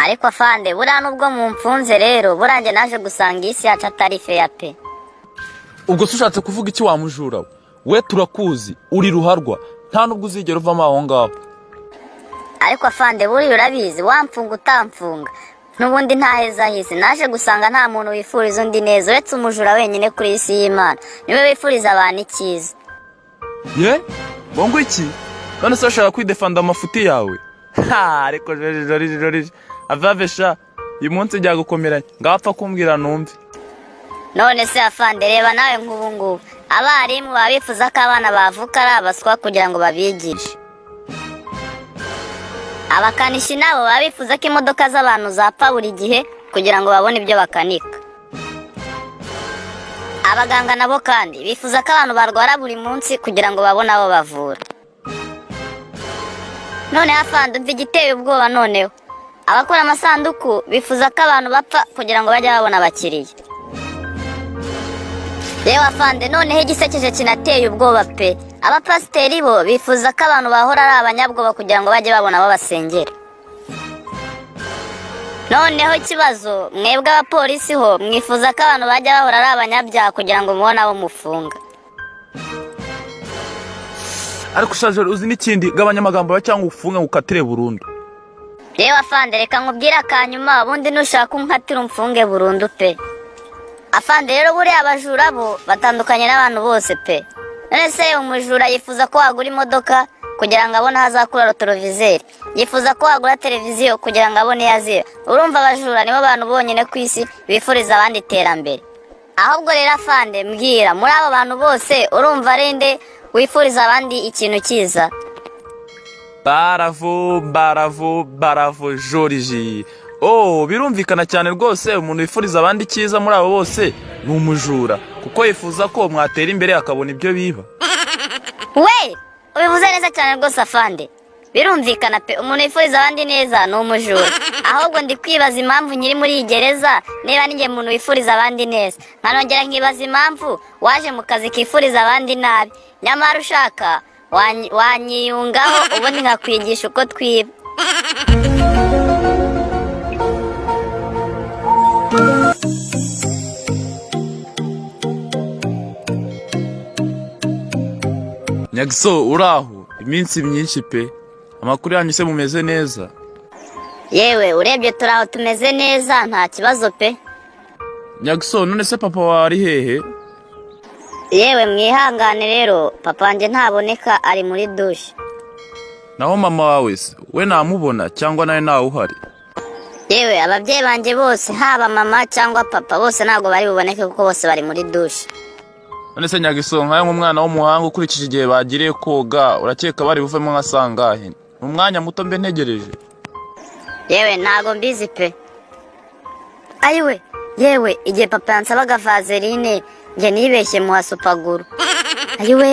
ariko afande buriya nubwo mumfunze rero buranjye naje gusanga isi yacu atari feya pe. ubwo se ushatse kuvuga iki wa mujura we turakuzi uri ruharwa nta nubwo uzigera uvamo aho ngaho. ariko afande buriya urabizi wamfunga utamfunga n'ubundi ntaheza hisi naje gusanga nta muntu wifuriza undi neza uretse umujura wenyine kuri isi y'Imana niwe wifuriza abantu icyiza. ye bongo iki none se urashaka kwidefanda amafuti yawe? ariko joriji avavesha uyu munsi ujya gukomeranya ngapfa kumbwira numve. none se afande reba nawe nk'ubu ngubu abarimu baba bifuza ko abana bavuka ari abaswa kugira ngo babigishe. abakanishi nabo baba bifuza ko imodoka z'abantu zapfa buri gihe kugira ngo babone ibyo bakanika. abaganga nabo kandi bifuza ko abantu barwara buri munsi kugira ngo babone abo bavura. none afande umva igiteye ubwoba noneho abakora amasanduku bifuza ko abantu bapfa kugira ngo bajye babona abakiriya. yewe afande noneho igisekeje kinateye ubwoba pe abapasiteri bo bifuza ko abantu bahora ari abanyabwoba kugira ngo bajye babona abo basengera. noneho ikibazo mwebwe abapolisi ho mwifuza ko abantu bajya bahora ari abanyabyaha kugira ngo mubone abo mufunga. ariko ushaje uzi n'ikindi gabanya amagambo cyangwa ufunge ukatire burundu. yewe afande reka nkubwire akanyuma ubundi nushaka unkatira umfunge burundu pe. afande rero buriya abajura bo batandukanye n'abantu bose pe. none se umujura yifuza ko wagura imodoka kugira ngo abone ahazakura rotorovizeri, yifuza ko wagura televiziyo kugira ngo abone yazira. urumva abajura nibo bantu bonyine ku isi bifuriza abandi iterambere. ahubwo rero afande mbwira muri abo bantu bose urumva rende wifuriza abandi ikintu cyiza? Baravo Joriji. birumvikana cyane rwose umuntu wifuriza abandi cyiza muri abo bose ni umujura kuko yifuza ko mwatera imbere akabona ibyo biba. we ubivuze neza cyane rwose afande birumvikana pe umuntu wifuriza abandi neza ni umujura. ahubwo ndi kwibaza impamvu nyiri muri iyi gereza niba ninjye muntu wifuriza abandi neza nkanongera nkibaza impamvu waje mu kazi kifuriza abandi nabi nyamara ushaka wanyiyungaho ubundi nkakwigisha uko twiba. Nyagiso uraho iminsi myinshi pe amakuru yanyu se mumeze neza? yewe urebye turaho tumeze neza nta kibazo pe. Nyagiso none se papa wari hehe? yewe mwihangane rero papa wanjye ntaboneka ari muri dushe. naho mama wawe se we namubona cyangwa nawe nawe uhari? yewe ababyeyi banjye bose haba mama cyangwa papa bose ntabwo bari buboneke kuko bose bari muri dushe. none se Nyagiso nkawe nk'umwana w'umuhanga ukurikije igihe bagiriye koga urakeka bari buvemo nka sangahe? mu mwanya muto mbe ntegereje. yewe ntago mbizi pe. ayiwe yewe igihe papa yansabaga vaseline njye nibeshye muha supaguru. ayiwe